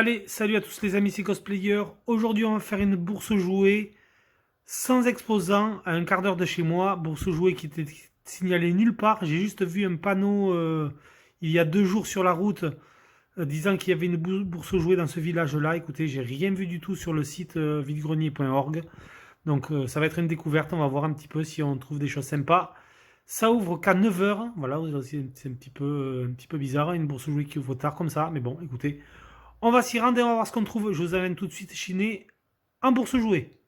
Allez, salut à tous les amis, c'est Cosplayer. Aujourd'hui, on va faire une bourse jouée sans exposant à un quart d'heure de chez moi. Bourse jouée qui était signalée nulle part. J'ai juste vu un panneau il y a 2 jours sur la route disant qu'il y avait une bourse jouée dans ce village-là. Écoutez, j'ai rien vu du tout sur le site villegrenier.org. Donc ça va être une découverte. On va voir un petit peu si on trouve des choses sympas. Ça ouvre qu'à 9 h. Voilà, c'est un petit peu bizarre, une bourse jouée qui ouvre tard comme ça. Mais bon, écoutez, on va s'y rendre et on va voir ce qu'on trouve. Je vous amène tout de suite chiner en bourse jouée.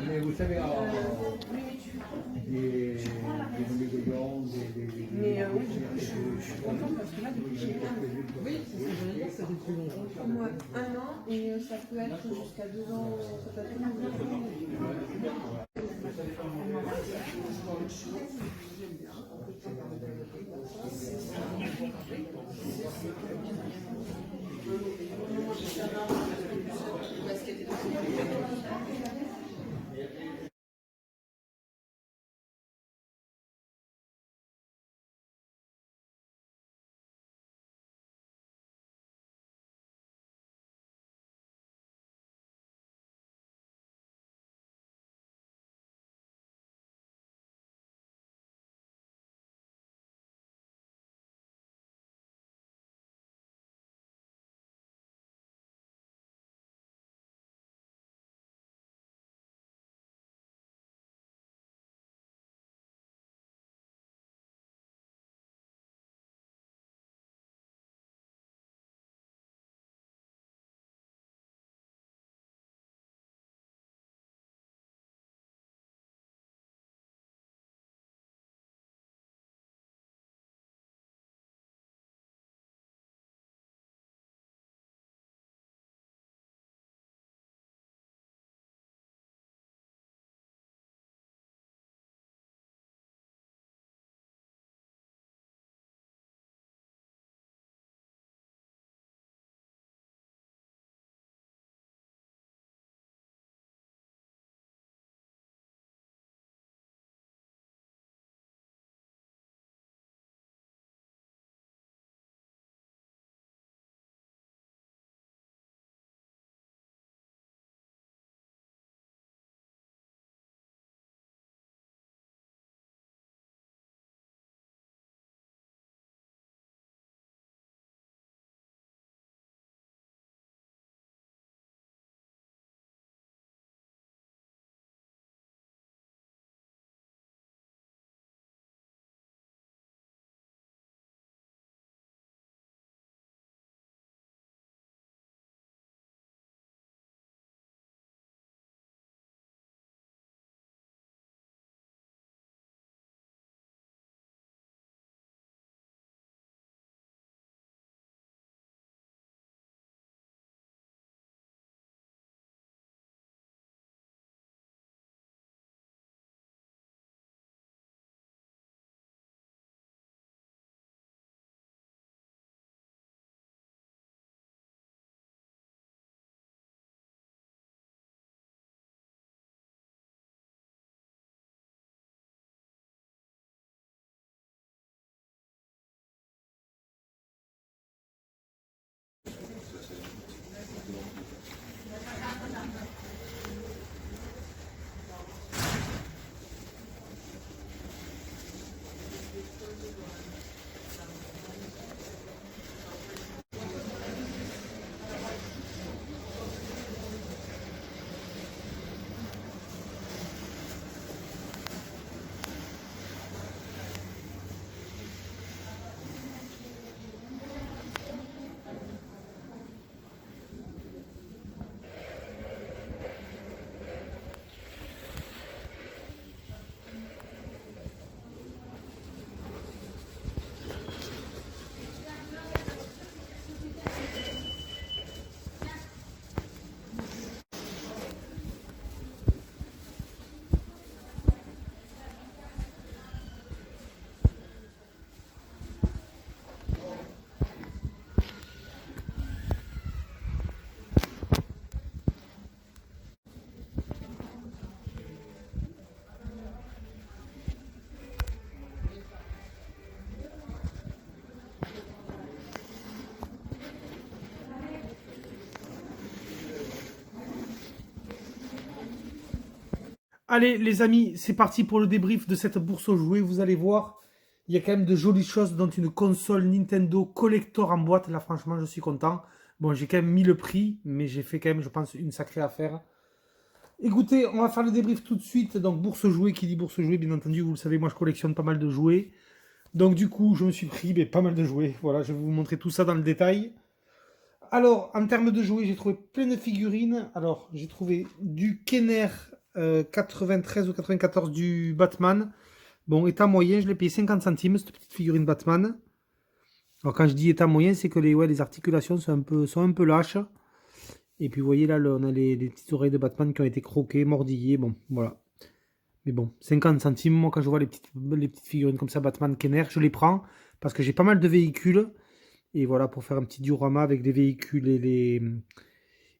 Mais vous savez, des mégoyants, Mais oui, je suis contente parce que là, depuis que j'ai un an, oui, c'est ce que j'allais dire, ça fait plus longtemps. Pour moi, 1 an et ça peut être jusqu'à 2 ans, ça peut être 1 an. Allez, les amis, c'est parti pour le débrief de cette bourse aux jouets. Vous allez voir, il y a quand même de jolies choses, dont une console Nintendo collector en boîte. Là, franchement, je suis content. Bon, j'ai quand même mis le prix, mais j'ai fait quand même, je pense, une sacrée affaire. Écoutez, on va faire le débrief tout de suite. Donc, bourse jouets, qui dit bourse jouets, bien entendu, vous le savez, moi, je collectionne pas mal de jouets. Donc, du coup, je me suis pris pas mal de jouets. Voilà, je vais vous montrer tout ça dans le détail. Alors, en termes de jouets, j'ai trouvé plein de figurines. Alors, j'ai trouvé du Kenner 93 ou 94 du Batman. Bon, état moyen, je l'ai payé 50 centimes, cette petite figurine Batman. Alors, quand je dis état moyen, c'est que les articulations sont un peu lâches. Et puis, vous voyez là, on a les petites oreilles de Batman qui ont été croquées, mordillées. Bon, voilà. Mais bon, 50 centimes, moi, quand je vois les petites figurines comme ça, Batman, Kenner, je les prends. Parce que j'ai pas mal de véhicules. Et voilà, pour faire un petit diorama avec les véhicules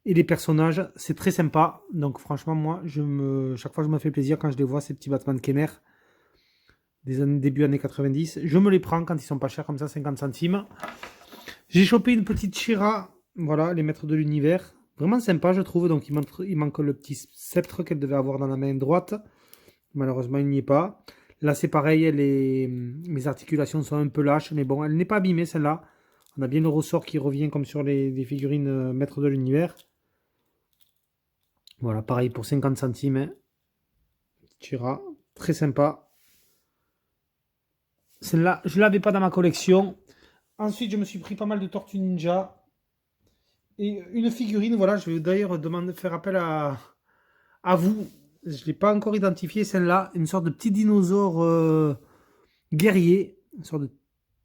et les personnages, c'est très sympa. Donc franchement, moi, chaque fois je me fais plaisir quand je les vois, ces petits Batman Kenner, début années 90. Je me les prends quand ils sont pas chers, comme ça, 50 centimes. J'ai chopé une petite Shira, voilà, les maîtres de l'univers. Vraiment sympa, je trouve. Donc il manque le petit sceptre qu'elle devait avoir dans la main droite. Malheureusement, il n'y est pas. Là, c'est pareil, mes articulations sont un peu lâches, mais bon, elle n'est pas abîmée, celle-là. On a bien le ressort qui revient comme sur les figurines maîtres de l'univers. Voilà, pareil pour 50 centimes. Hein. Tira, très sympa. Celle-là, je ne l'avais pas dans ma collection. Ensuite, je me suis pris pas mal de Tortues Ninja. Et une figurine, voilà, je vais d'ailleurs faire appel à vous. Je ne l'ai pas encore identifié, celle-là. Une sorte de petit dinosaure guerrier. Une sorte de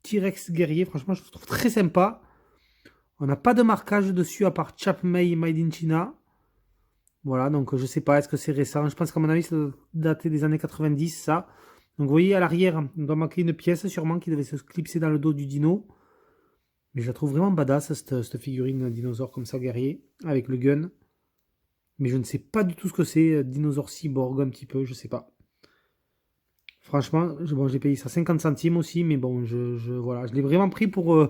T-Rex guerrier. Franchement, je le trouve très sympa. On n'a pas de marquage dessus à part Chapmei Made in China. Voilà, donc je sais pas, est-ce que c'est récent? Je pense qu'à mon avis, ça doit dater des années 90, ça. Donc vous voyez, à l'arrière, on doit marquer une pièce sûrement qui devait se clipser dans le dos du dino. Mais je la trouve vraiment badass, cette figurine dinosaure comme ça, guerrier, avec le gun. Mais je ne sais pas du tout ce que c'est, dinosaure cyborg un petit peu, je sais pas. Franchement, bon, j'ai payé ça 50 centimes aussi, mais bon, voilà, je l'ai vraiment pris pour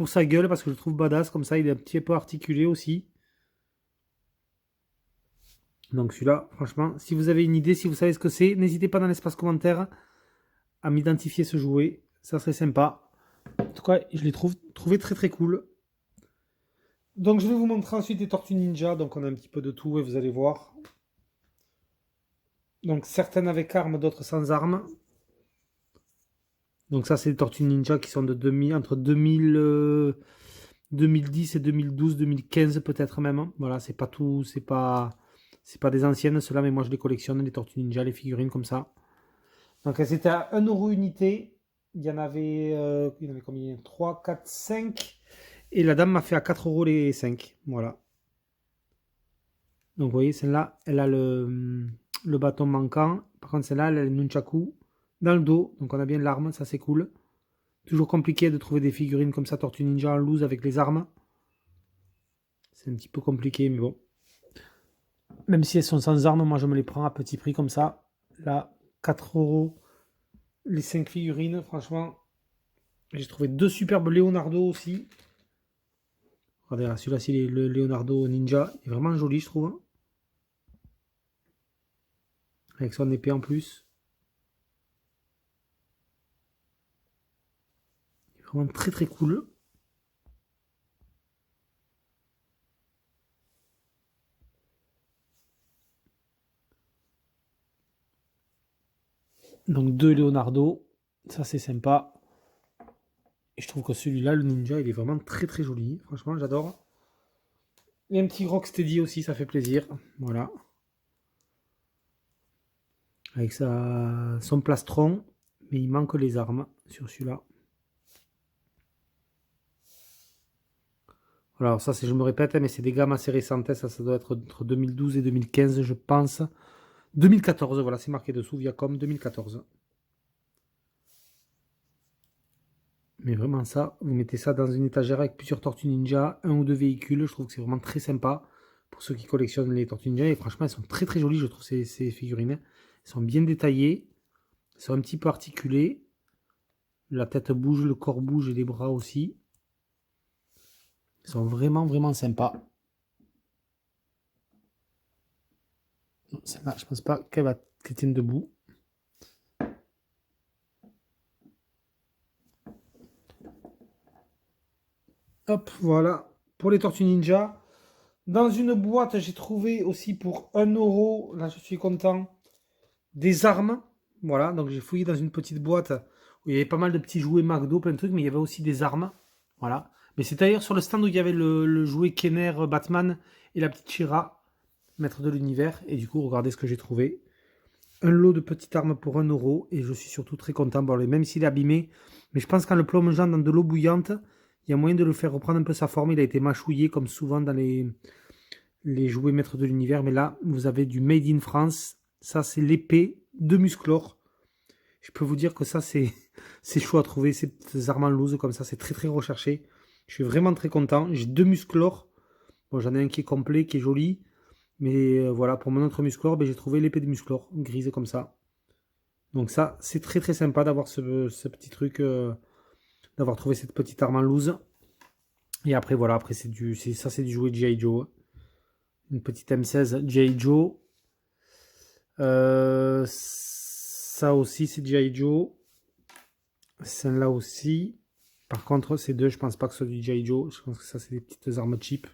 sa gueule parce que je le trouve badass, comme ça, il est un petit peu articulé aussi. Donc celui-là, franchement, si vous avez une idée, si vous savez ce que c'est, n'hésitez pas dans l'espace commentaire à m'identifier ce jouet, ça serait sympa. En tout cas, je l'ai trouvé très très cool. Donc je vais vous montrer ensuite des Tortues Ninja, donc on a un petit peu de tout et vous allez voir. Donc certaines avec armes, d'autres sans armes. Donc ça c'est des Tortues Ninja qui sont entre 2010 et 2012, 2015 peut-être même. Voilà, c'est pas tout, c'est pas des anciennes ceux-là, mais moi je les collectionne, les Tortues Ninja, les figurines comme ça. Donc elles étaient à 1€ unité. Il y en avait combien? 3, 4, 5. Et la dame m'a fait à 4€ les 5. Voilà. Donc vous voyez, celle-là, elle a le bâton manquant. Par contre, celle-là, elle a le nunchaku dans le dos. Donc on a bien l'arme, ça c'est cool. Toujours compliqué de trouver des figurines comme ça, Tortue Ninja en loose avec les armes. C'est un petit peu compliqué, mais bon. Même si elles sont sans armes, moi je me les prends à petit prix comme ça. Là, 4€ les 5 figurines, franchement. J'ai trouvé 2 superbes Leonardo aussi. Regardez, celui-là c'est le Leonardo Ninja. Il est vraiment joli, je trouve. Avec son épée en plus. Il est vraiment très très cool. Donc 2 Leonardo. Ça c'est sympa. Et je trouve que celui-là, le Ninja, il est vraiment très très joli. Franchement, j'adore. Et un petit Rocksteady aussi, ça fait plaisir. Voilà. Avec son plastron. Mais il manque les armes sur celui-là. Voilà, alors ça, je me répète, mais c'est des gammes assez récentes. Ça doit être entre 2012 et 2015, je pense. 2014, voilà, c'est marqué dessous, Viacom 2014. Mais vraiment ça, vous mettez ça dans une étagère avec plusieurs Tortues Ninja, 1 ou 2 véhicules, je trouve que c'est vraiment très sympa pour ceux qui collectionnent les Tortues Ninja. Et franchement, elles sont très très jolies, je trouve, ces figurines. Elles sont bien détaillées, elles sont un petit peu articulées. La tête bouge, le corps bouge et les bras aussi. Elles sont vraiment vraiment sympas. Celle-là, je pense pas qu'elle tienne debout. Hop, voilà. Pour les Tortues Ninja. Dans une boîte, j'ai trouvé aussi pour 1 €. Là, je suis content. Des armes. Voilà, donc j'ai fouillé dans une petite boîte où il y avait pas mal de petits jouets McDo, plein de trucs, mais il y avait aussi des armes. Voilà. Mais c'est d'ailleurs sur le stand où il y avait le jouet Kenner Batman et la petite Shira, maître de l'univers. Et du coup, regardez ce que j'ai trouvé. Un lot de petites armes pour 1 € et je suis surtout très content. Bon, même s'il est abîmé, mais je pense qu'en le plongeant dans de l'eau bouillante, il y a moyen de le faire reprendre un peu sa forme. Il a été mâchouillé comme souvent dans les jouets maîtres de l'univers. Mais là, vous avez du Made in France. Ça, c'est l'épée de Musclor. Je peux vous dire que ça, c'est chaud à trouver. Ces armes en loose comme ça, c'est très très recherché. Je suis vraiment très content. J'ai 2 Musclor. Bon, j'en ai un qui est complet, qui est joli. Mais voilà, pour mon autre Musclor, ben, j'ai trouvé l'épée de Musclor, grise comme ça. Donc ça, c'est très très sympa d'avoir ce petit truc, d'avoir trouvé cette petite arme en loose. Et après, voilà, après c'est du jouet G.I. Joe. Une petite M16 G.I. Joe. Ça aussi, c'est G.I. Joe. Celle-là aussi. Par contre, ces deux, je pense pas que ce soit du G.I. Joe. Je pense que ça, c'est des petites armes cheap.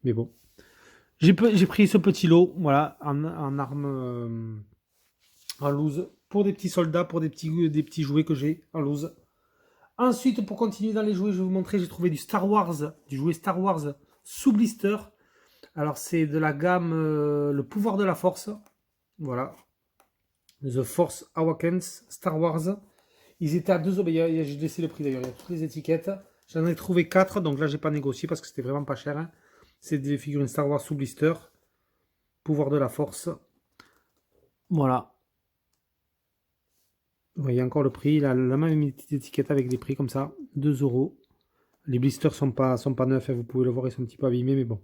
Mais bon. J'ai pris ce petit lot, voilà, en armes en loose. Pour des petits soldats, pour des petits jouets que j'ai en loose. Ensuite, pour continuer dans les jouets, je vais vous montrer, j'ai trouvé du jouet Star Wars sous blister. Alors, c'est de la gamme Le Pouvoir de la Force. Voilà. The Force Awakens Star Wars. Ils étaient à 2 €. J'ai laissé le prix d'ailleurs, il y a toutes les étiquettes. J'en ai trouvé 4, donc là, j'ai pas négocié parce que c'était vraiment pas cher. Hein. C'est des figurines Star Wars sous blister. Pouvoir de la Force. Voilà. Vous voyez encore le prix. Il a la même petite étiquette avec des prix comme ça. 2 €. Les blisters sont pas neufs. Hein, vous pouvez le voir, ils sont un petit peu abîmés, mais bon.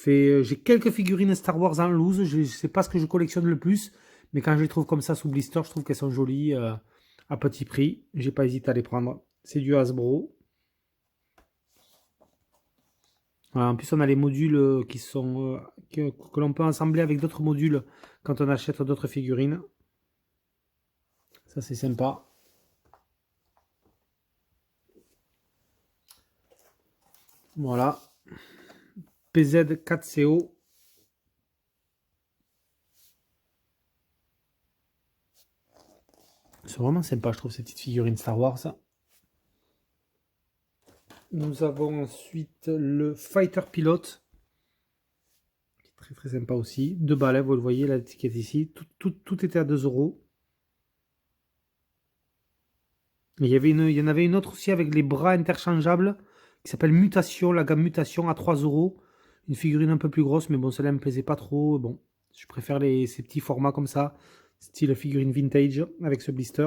J'ai quelques figurines Star Wars en loose. Je ne sais pas ce que je collectionne le plus. Mais quand je les trouve comme ça sous blister, je trouve qu'elles sont jolies à petit prix. J'ai pas hésité à les prendre. C'est du Hasbro. Voilà, en plus, on a les modules qui sont que l'on peut assembler avec d'autres modules quand on achète d'autres figurines. Ça, c'est sympa. Voilà. PZ4CO. C'est vraiment sympa, je trouve, ces petites figurines Star Wars. Nous avons ensuite le Fighter Pilot. Très très sympa aussi. 2 balles, vous le voyez, l'étiquette ici. Tout était à 2 €. Il y en avait une autre aussi avec les bras interchangeables qui s'appelle Mutation, la gamme Mutation à 3 €. Une figurine un peu plus grosse, mais bon, celle-là me plaisait pas trop. Bon, je préfère ces petits formats comme ça, style figurine vintage avec ce blister.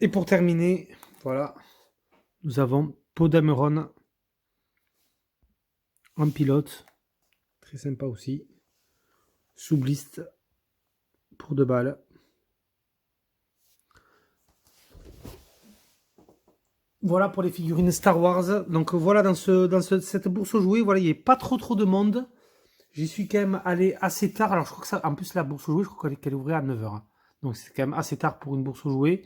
Et pour terminer, voilà, nous avons Podameron en pilote. Très sympa aussi. Sous blist pour 2 balles. Voilà pour les figurines Star Wars. Donc voilà, dans cette bourse aux jouets, voilà, il n'y a pas trop de monde. J'y suis quand même allé assez tard. Alors je crois que ça, en plus la bourse aux jouets, je crois qu'elle ouvrait à 9 h. Donc c'est quand même assez tard pour une bourse aux jouets.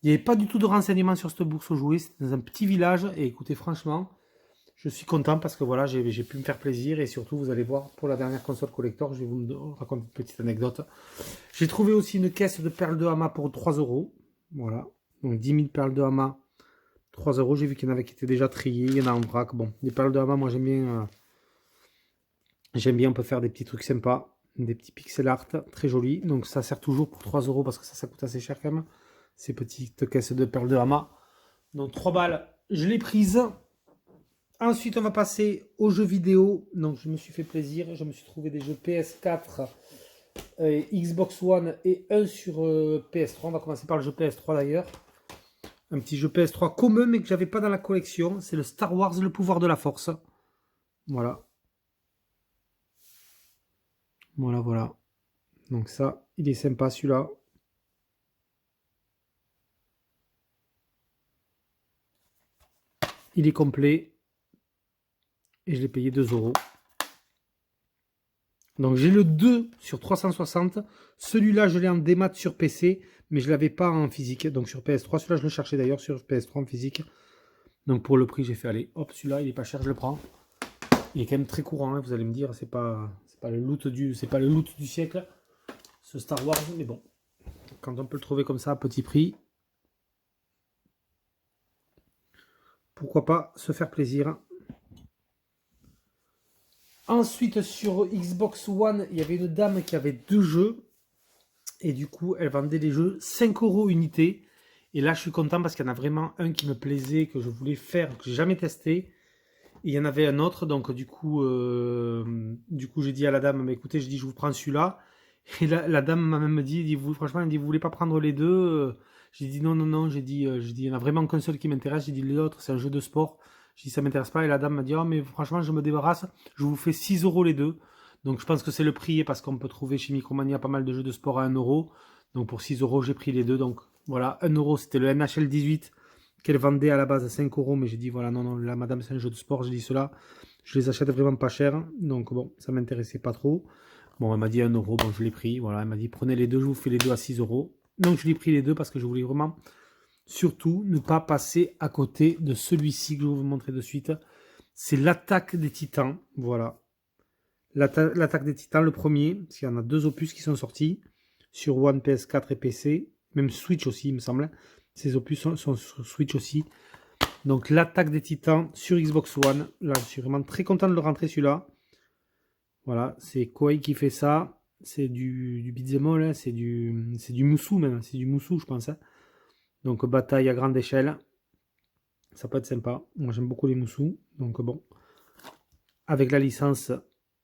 Il n'y avait pas du tout de renseignements sur cette bourse aux jouets. C'était dans un petit village. Et écoutez, franchement, je suis content parce que voilà, j'ai pu me faire plaisir. Et surtout, vous allez voir, pour la dernière console collector, je vais vous raconter une petite anecdote. J'ai trouvé aussi une caisse de perles de Hama pour 3 €. Voilà. Donc 10 000 perles de Hama, 3 €. J'ai vu qu'il y en avait qui étaient déjà triées. Il y en a en vrac. Bon, les perles de Hama, moi j'aime bien. J'aime bien, on peut faire des petits trucs sympas. Des petits pixel art très jolis. Donc ça sert toujours pour 3 € parce que ça coûte assez cher quand même. Ces petites caisses de perles de Hama. Donc 3 balles, je l'ai prise. Ensuite, on va passer aux jeux vidéo. Donc je me suis fait plaisir. Je me suis trouvé des jeux PS4, Xbox One et un sur PS3. On va commencer par le jeu PS3 d'ailleurs. Un petit jeu PS3 commun mais que j'avais pas dans la collection. C'est le Star Wars, le pouvoir de la force. Voilà. Voilà. Donc ça, il est sympa celui-là. Il est complet. Et je l'ai payé 2 €. Donc j'ai le 2 sur 360. Celui-là, je l'ai en démat sur PC, mais je ne l'avais pas en physique. Donc sur PS3, celui-là, je le cherchais d'ailleurs sur PS3 en physique. Donc pour le prix, j'ai fait aller. Hop, celui-là, il est pas cher, je le prends. Il est quand même très courant, hein, vous allez me dire, c'est pas le loot du siècle, ce Star Wars, mais bon, quand on peut le trouver comme ça à petit prix, pourquoi pas se faire plaisir. Ensuite, sur Xbox One, il y avait une dame qui avait 2 jeux. Et du coup, elle vendait les jeux 5 € unité. Et là, je suis content parce qu'il y en a vraiment un qui me plaisait, que je voulais faire, que j'ai jamais testé. Et il y en avait un autre. Donc, du coup, j'ai dit à la dame, mais écoutez, je dis, je vous prends celui-là. Et la dame m'a même dit, franchement, elle dit, vous voulez pas prendre les deux? J'ai dit, non, non, non. J'ai dit, il y en a vraiment qu'un seul qui m'intéresse. J'ai dit, l'autre, c'est un jeu de sport. J'ai dit, ça m'intéresse pas. Et la dame m'a dit, oh, mais franchement, je me débarrasse. Je vous fais 6 € les deux. Donc, je pense que c'est le prix parce qu'on peut trouver chez Micromania pas mal de jeux de sport à 1 €. Donc, pour 6 €, j'ai pris les deux. Donc, voilà, 1 €, c'était le NHL 18 qu'elle vendait à la base à 5 €. Mais j'ai dit, voilà, non, non, là, madame, c'est un jeu de sport. J'ai dit, cela, je les achète vraiment pas cher. Donc, bon, ça m'intéressait pas trop. Bon, elle m'a dit 1 €. Bon, je l'ai pris. Voilà, elle m'a dit, prenez les deux, je vous fais les deux à 6 €. Donc, je l'ai pris les deux parce que je voulais vraiment, surtout, ne pas passer à côté de celui-ci que je vais vous montrer de suite. C'est l'Attaque des Titans. Voilà. L'Attaque des Titans, le premier, parce qu'il y en a 2 opus qui sont sortis sur One, PS4 et PC, même Switch aussi, il me semble. Ces opus sont sur Switch aussi. Donc l'Attaque des Titans sur Xbox One. Là, je suis vraiment très content de le rentrer celui-là. Voilà, c'est Koei qui fait ça. C'est du beat'em all, hein. C'est du Musou même. C'est du Musou, je pense. Hein. Donc bataille à grande échelle. Ça peut être sympa. Moi, j'aime beaucoup les Musou. Donc bon, avec la licence.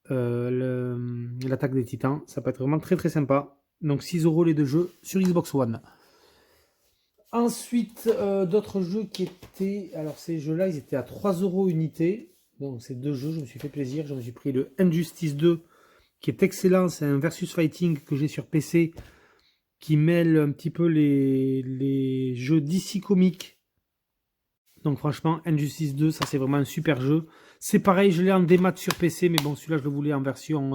L'Attaque des Titans, ça peut être vraiment très très sympa. Donc 6 € les deux jeux sur Xbox One. Ensuite, d'autres jeux qui étaient... Alors ces jeux-là, ils étaient à 3 € unité. Donc ces deux jeux, je me suis fait plaisir. Je me suis pris le Injustice 2, qui est excellent. C'est un versus fighting que j'ai sur PC, qui mêle un petit peu les jeux DC Comics. Donc franchement, Injustice 2, ça c'est vraiment un super jeu. C'est pareil, je l'ai en démat sur PC, mais bon, celui-là je le voulais en version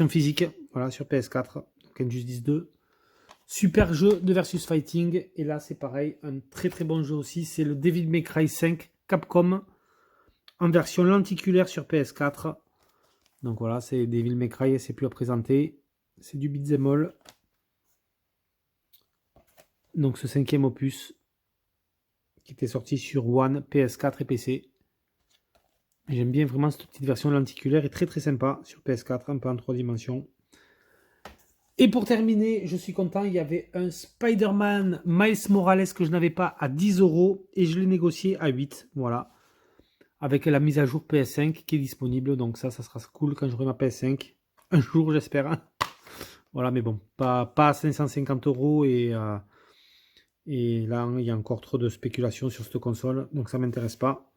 physique, voilà, sur PS4. Donc Injustice 2. Super jeu de versus fighting. Et là c'est pareil, un très très bon jeu aussi. C'est le Devil May Cry 5 Capcom en version lenticulaire sur PS4. Donc voilà, c'est Devil May Cry, c'est plus à présenter. C'est du beat'em all. Donc ce 5e opus qui était sorti sur One, PS4 et PC. J'aime bien vraiment cette petite version lenticulaire, est très très sympa sur PS4, un peu en 3 dimensions. Et pour terminer, je suis content, il y avait un Spider-Man Miles Morales que je n'avais pas à 10 € et je l'ai négocié à 8, voilà. Avec la mise à jour PS5 qui est disponible, donc ça sera cool quand j'aurai ma PS5. Un jour j'espère. Hein. Voilà, mais bon, pas à 550 € et là, il y a encore trop de spéculation sur cette console, donc ça ne m'intéresse pas.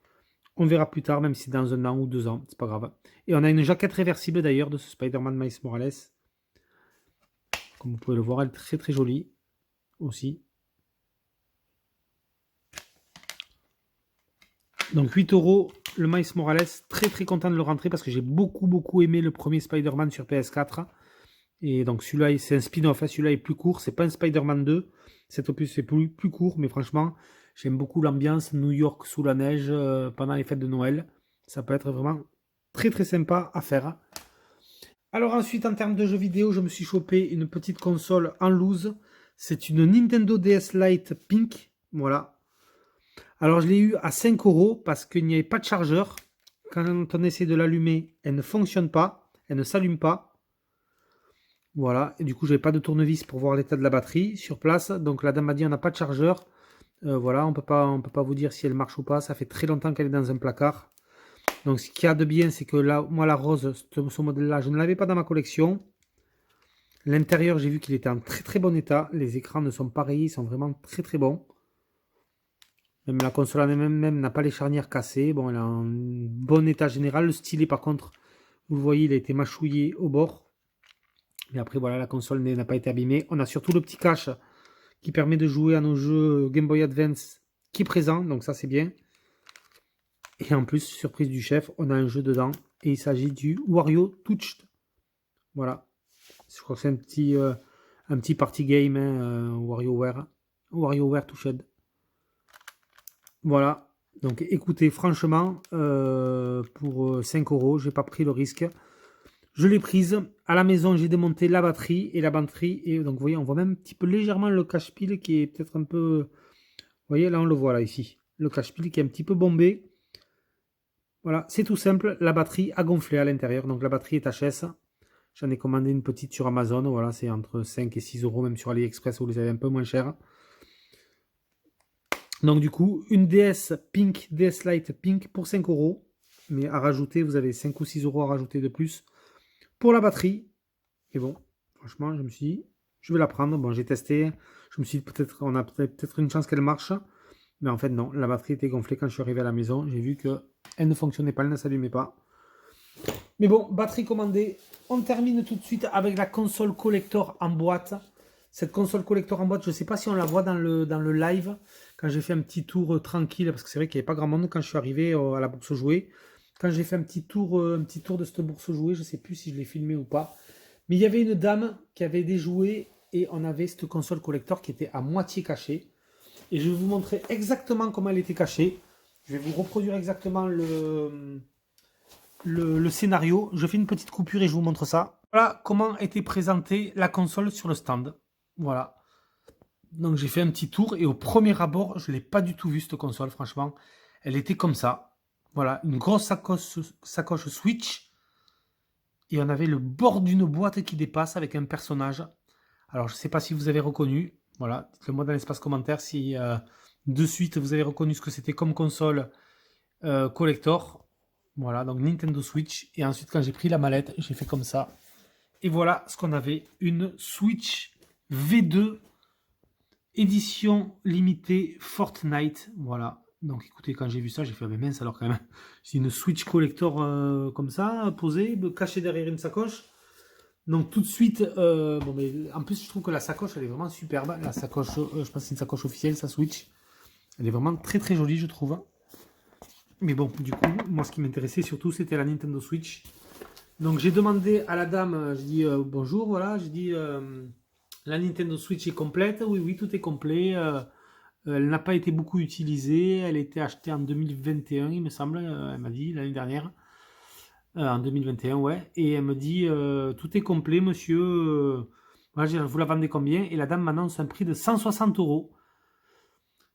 On verra plus tard, même si dans 1 an ou 2 ans, c'est pas grave. Et on a une jaquette réversible d'ailleurs de ce Spider-Man Miles Morales. Comme vous pouvez le voir, elle est très très jolie aussi. Donc 8 € le Miles Morales, très très content de le rentrer parce que j'ai beaucoup aimé le premier Spider-Man sur PS4. Et donc celui-là, c'est un spin-off, hein. Celui-là est plus court, c'est pas un Spider-Man 2. Cet opus est plus court, mais franchement, j'aime beaucoup l'ambiance New York sous la neige pendant les fêtes de Noël. Ça peut être vraiment très très sympa à faire. Alors ensuite, en termes de jeux vidéo, je me suis chopé une petite console en loose. C'est une Nintendo DS Lite Pink, voilà. Alors je l'ai eu à 5 € parce qu'il n'y avait pas de chargeur. Quand on essaie de l'allumer, elle ne fonctionne pas, elle ne s'allume pas. Voilà, et du coup, je n'avais pas de tournevis pour voir l'état de la batterie sur place. Donc la dame m'a dit, on n'a pas de chargeur. Voilà, on peut pas vous dire si elle marche ou pas. Ça fait très longtemps qu'elle est dans un placard. Donc ce qu'il y a de bien, c'est que là, moi, la rose, ce modèle-là, je ne l'avais pas dans ma collection. L'intérieur, j'ai vu qu'il était en très très bon état. Les écrans ne sont pas rayés, ils sont vraiment très très bons. Même la console en elle-même n'a pas les charnières cassées. Bon, elle est en bon état général. Le stylet, par contre, vous le voyez, il a été mâchouillé au bord. Mais après, voilà, la console n'a pas été abîmée. On a surtout le petit cache qui permet de jouer à nos jeux Game Boy Advance qui est présent, donc ça c'est bien. Et en plus, surprise du chef, on a un jeu dedans et il s'agit du Wario Touched. Voilà, je crois que c'est un petit party game, hein, WarioWare Touched. Voilà, donc écoutez, franchement, pour 5 €, j'ai pas pris le risque. Je l'ai prise. À la maison, j'ai démonté la batterie et la batterie. Et donc, vous voyez, on voit même un petit peu légèrement le cache-pile qui est peut-être un peu... Vous voyez, là, on le voit, là, ici. Le cache-pile qui est un petit peu bombé. Voilà, c'est tout simple. La batterie a gonflé à l'intérieur. Donc, la batterie est HS. J'en ai commandé une petite sur Amazon. Voilà, c'est entre 5 et 6 €, même sur AliExpress, vous les avez un peu moins cher. Donc, du coup, une DS Pink, DS Lite Pink pour 5 €. Mais à rajouter, vous avez 5 ou 6 € à rajouter de plus pour la batterie. Et bon, franchement, je me suis dit, je vais la prendre. Bon, j'ai testé. Je me suis dit, peut-être, on a peut-être une chance qu'elle marche. Mais en fait, non. La batterie était gonflée quand je suis arrivé à la maison. J'ai vu qu'elle ne fonctionnait pas, elle ne s'allumait pas. Mais bon, batterie commandée. On termine tout de suite avec la console collector en boîte. Cette console collector en boîte, je ne sais pas si on la voit dans le live. Quand j'ai fait un petit tour tranquille, parce que c'est vrai qu'il n'y avait pas grand monde quand je suis arrivé à la bourse jouée. Quand j'ai fait un petit tour de cette bourse jouée, je ne sais plus si je l'ai filmé ou pas. Mais il y avait une dame qui avait des jouets et on avait cette console collector qui était à moitié cachée. Et je vais vous montrer exactement comment elle était cachée. Je vais vous reproduire exactement le scénario. Je fais une petite coupure et je vous montre ça. Voilà comment était présentée la console sur le stand. Voilà. Donc j'ai fait un petit tour et au premier abord, je ne l'ai pas du tout vue cette console, franchement. Elle était comme ça. Voilà, une grosse sacoche Switch. Et on avait le bord d'une boîte qui dépasse avec un personnage. Alors, je ne sais pas si vous avez reconnu. Voilà, dites-le moi dans l'espace commentaire si de suite vous avez reconnu ce que c'était comme console collector. Voilà, donc Nintendo Switch. Et ensuite, quand j'ai pris la mallette, j'ai fait comme ça. Et voilà ce qu'on avait. Une Switch V2 édition limitée Fortnite. Voilà. Donc écoutez, quand j'ai vu ça, j'ai fait, mais mince alors quand même. C'est une Switch collector comme ça, posée, cachée derrière une sacoche. Donc tout de suite, bon, mais en plus je trouve que la sacoche, elle est vraiment superbe. La sacoche, je pense que c'est une sacoche officielle, sa Switch. Elle est vraiment très très jolie, je trouve. Mais bon, du coup, moi ce qui m'intéressait surtout, c'était la Nintendo Switch. Donc j'ai demandé à la dame, je dis bonjour, voilà, je dis la Nintendo Switch est complète. Oui, oui, tout est complet. Elle n'a pas été beaucoup utilisée. Elle a été achetée en 2021, il me semble. Elle m'a dit l'année dernière. En 2021, ouais. Et elle me dit tout est complet, monsieur. Voilà, vous la vendez combien? Et la dame m'annonce un prix de 160 €.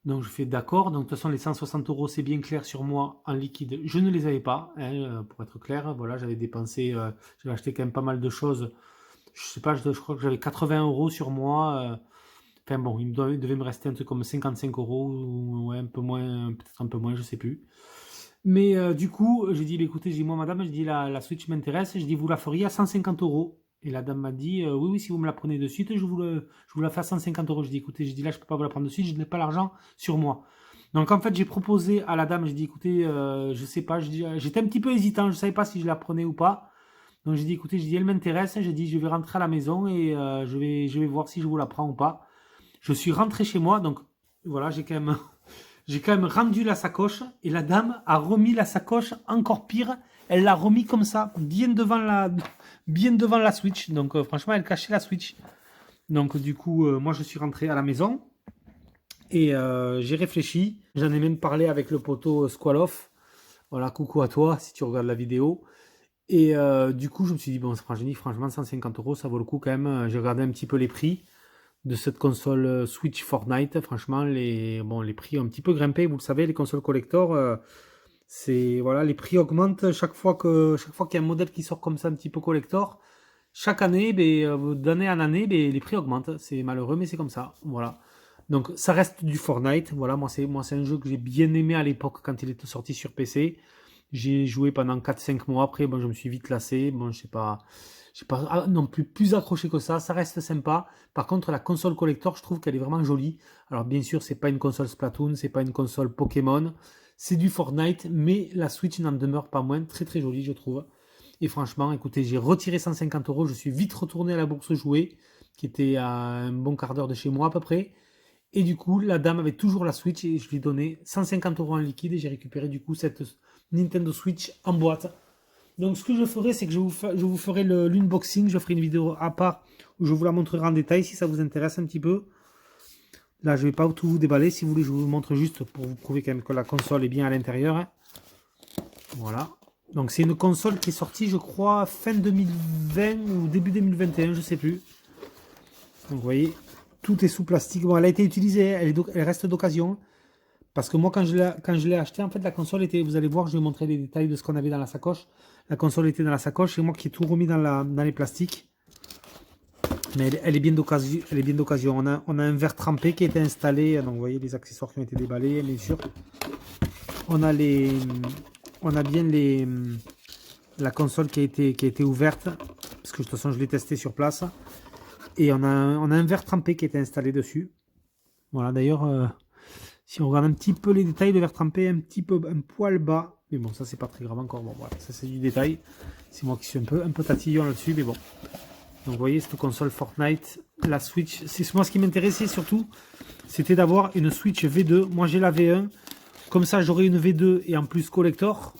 Donc je fais d'accord. Donc de toute façon, les 160 €, c'est bien clair sur moi en liquide. Je ne les avais pas, hein, pour être clair. Voilà, j'avais dépensé, j'avais acheté quand même pas mal de choses. Je sais pas, je crois que j'avais 80 € sur moi. Enfin bon, il devait me rester un truc comme 55 € ou ouais, un peu moins, peut-être un peu moins, je sais plus. Mais du coup, j'ai dit, bah, écoutez, j'ai dit, moi madame, je dis la Switch m'intéresse, je dis, vous la feriez à 150 €. Et la dame m'a dit, oui, oui, si vous me la prenez de suite, je vous la fais à 150 €. Je dis, écoutez, je dis, là, je peux pas vous la prendre de suite, je n'ai pas l'argent sur moi. Donc en fait, j'ai proposé à la dame, je dis, écoutez, je sais pas, j'étais un petit peu hésitant, je savais pas si je la prenais ou pas. Donc j'ai dit, écoutez, je dis, elle m'intéresse, j'ai dit, je vais rentrer à la maison et je vais voir si je vous la prends ou pas. Je suis rentré chez moi, donc voilà, j'ai quand même rendu la sacoche et la dame a remis la sacoche encore pire. Elle l'a remis comme ça, bien devant la Switch. Donc franchement, elle cachait la Switch. Donc du coup, moi je suis rentré à la maison et j'ai réfléchi. J'en ai même parlé avec le poteau Squaloff. Voilà, coucou à toi si tu regardes la vidéo. Et du coup, je me suis dit, bon, franchement, 150 €, ça vaut le coup quand même. J'ai regardé un petit peu les prix de cette console Switch Fortnite. Franchement, les prix ont un petit peu grimpé. Vous le savez, les consoles collector, voilà, les prix augmentent chaque fois qu'il y a un modèle qui sort comme ça, un petit peu collector. Chaque année, d'année en année, les prix augmentent. C'est malheureux, mais c'est comme ça. Voilà. Donc, ça reste du Fortnite. Voilà, moi, c'est un jeu que j'ai bien aimé à l'époque quand il était sorti sur PC. J'ai joué pendant 4-5 mois. Après, bon, je me suis vite lassé. Bon, je sais pas non plus accroché que ça. Ça reste sympa. Par contre, la console collector, je trouve qu'elle est vraiment jolie. Alors, bien sûr, c'est pas une console Splatoon, c'est pas une console Pokémon. C'est du Fortnite, mais la Switch n'en demeure pas moins très très jolie, je trouve. Et franchement, écoutez, j'ai retiré 150 €. Je suis vite retourné à la bourse jouée, qui était à un bon quart d'heure de chez moi à peu près. Et du coup, la dame avait toujours la Switch et je lui ai donné 150 € en liquide et j'ai récupéré du coup cette Nintendo Switch en boîte. Donc ce que je ferai, c'est que je vous ferai l'unboxing, je ferai une vidéo à part où je vous la montrerai en détail si ça vous intéresse un petit peu. Là, je ne vais pas tout vous déballer, si vous voulez, je vous montre juste pour vous prouver quand même que la console est bien à l'intérieur. Hein. Voilà. Donc c'est une console qui est sortie, je crois, fin 2020 ou début 2021, je ne sais plus. Donc vous voyez, tout est sous plastique. Bon, elle a été utilisée, elle reste d'occasion. Parce que moi, quand je l'ai acheté, en fait, la console était, vous allez voir, je vais vous montrer les détails de ce qu'on avait dans la sacoche. La console était dans la sacoche et moi qui ai tout remis dans les plastiques. Mais elle est bien d'occasion. On a un verre trempé qui a été installé. Donc vous voyez les accessoires qui ont été déballés, bien sûr. On a bien la console qui a été ouverte. Parce que de toute façon, je l'ai testé sur place. Et on a un verre trempé qui a été installé dessus. Voilà, d'ailleurs... si on regarde un petit peu les détails, le verre trempé est un poil bas. Mais bon, ça c'est pas très grave encore. Bon, voilà, ça c'est du détail. C'est moi qui suis un peu tatillon là-dessus, mais bon. Donc vous voyez, cette console Fortnite, la Switch. C'est moi ce qui m'intéressait surtout, c'était d'avoir une Switch V2. Moi j'ai la V1. Comme ça j'aurai une V2 et en plus collector.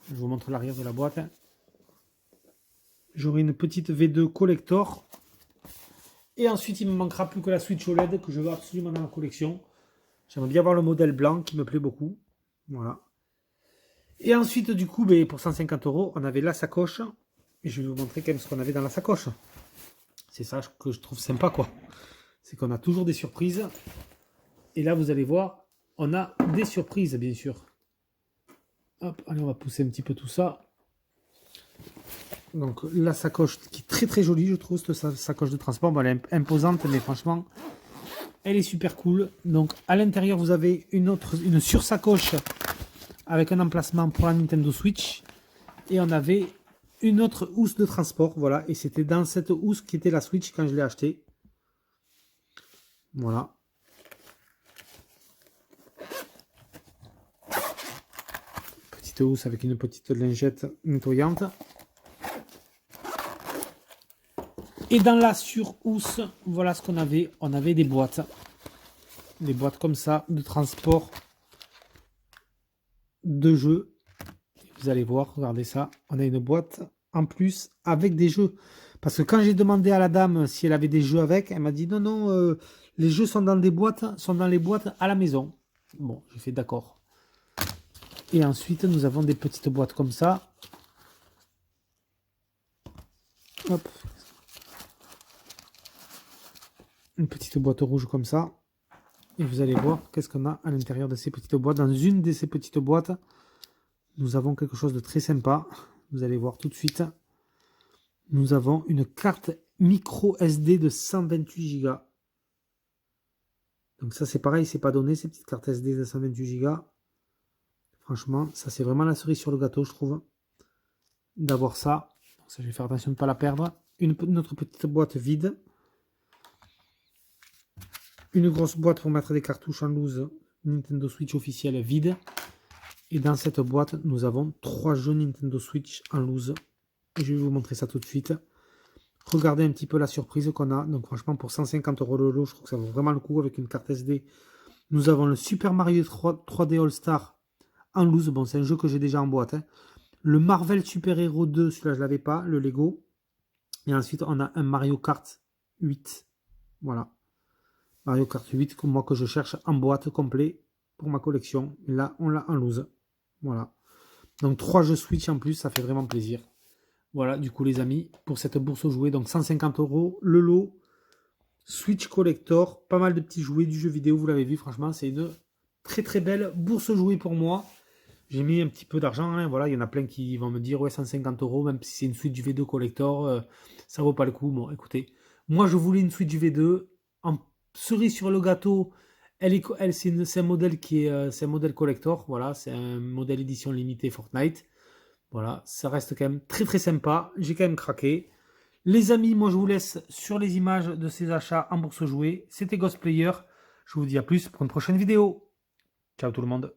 Je vous montre l'arrière de la boîte. J'aurai une petite V2 collector. Et ensuite il me manquera plus que la Switch OLED que je veux absolument dans la collection. J'aimerais bien avoir le modèle blanc qui me plaît beaucoup. Voilà. Et ensuite, du coup, pour 150 €, on avait la sacoche. Et je vais vous montrer quand même ce qu'on avait dans la sacoche. C'est ça que je trouve sympa, quoi. C'est qu'on a toujours des surprises. Et là, vous allez voir, on a des surprises, bien sûr. Hop, allez, on va pousser un petit peu tout ça. Donc, la sacoche qui est très très jolie, je trouve, cette sacoche de transport. Bon, elle est imposante, mais franchement... elle est super cool. Donc à l'intérieur vous avez une sursacoche avec un emplacement pour la Nintendo Switch. Et on avait une autre housse de transport. Voilà. Et c'était dans cette housse qui était la Switch quand je l'ai acheté. Voilà. Petite housse avec une petite lingette nettoyante. Et dans la sur-housse, voilà ce qu'on avait. On avait des boîtes. Des boîtes comme ça de transport de jeux. Vous allez voir, regardez ça. On a une boîte en plus avec des jeux. Parce que quand j'ai demandé à la dame si elle avait des jeux avec, elle m'a dit non, non, les jeux sont dans les boîtes à la maison. Bon, j'ai fait d'accord. Et ensuite, nous avons des petites boîtes comme ça. Hop. Une petite boîte rouge comme ça. Et vous allez voir qu'est-ce qu'on a à l'intérieur de ces petites boîtes. Dans une de ces petites boîtes, nous avons quelque chose de très sympa. Vous allez voir tout de suite. Nous avons une carte micro SD de 128 Go. Donc ça c'est pareil, c'est pas donné ces petites cartes SD de 128 Go. Franchement, ça c'est vraiment la cerise sur le gâteau, je trouve. D'avoir ça. Donc ça, je vais faire attention de ne pas la perdre. Une autre petite boîte vide. Une grosse boîte pour mettre des cartouches en loose Nintendo Switch officielle vide. Et dans cette boîte, nous avons 3 jeux Nintendo Switch en loose. Et je vais vous montrer ça tout de suite. Regardez un petit peu la surprise qu'on a. Donc franchement, pour 150 € le lot, je trouve que ça vaut vraiment le coup avec une carte SD. Nous avons le Super Mario 3D All-Star en loose. Bon, c'est un jeu que j'ai déjà en boîte. Hein. Le Marvel Super Hero 2, celui-là je ne l'avais pas, le Lego. Et ensuite, on a un Mario Kart 8. Voilà. Mario Kart 8, comme moi que je cherche en boîte complet pour ma collection. Et là, on l'a en loose. Voilà. Donc 3 jeux Switch en plus, ça fait vraiment plaisir. Voilà, du coup les amis, pour cette bourse aux jouets, donc 150 € le lot. Switch Collector, pas mal de petits jouets du jeu vidéo, vous l'avez vu, franchement, c'est une très très belle bourse aux jouets pour moi. J'ai mis un petit peu d'argent, hein, voilà, il y en a plein qui vont me dire, ouais, 150 €, même si c'est une Switch V2 Collector, ça vaut pas le coup. Bon, écoutez, moi je voulais une Switch V2, en cerise sur le gâteau, c'est un modèle c'est un modèle collector, voilà, c'est un modèle édition limitée Fortnite. Voilà, ça reste quand même très très sympa. J'ai quand même craqué. Les amis, moi je vous laisse sur les images de ces achats en bourse jouée. C'était Ghostplayer. Je vous dis à plus pour une prochaine vidéo. Ciao tout le monde.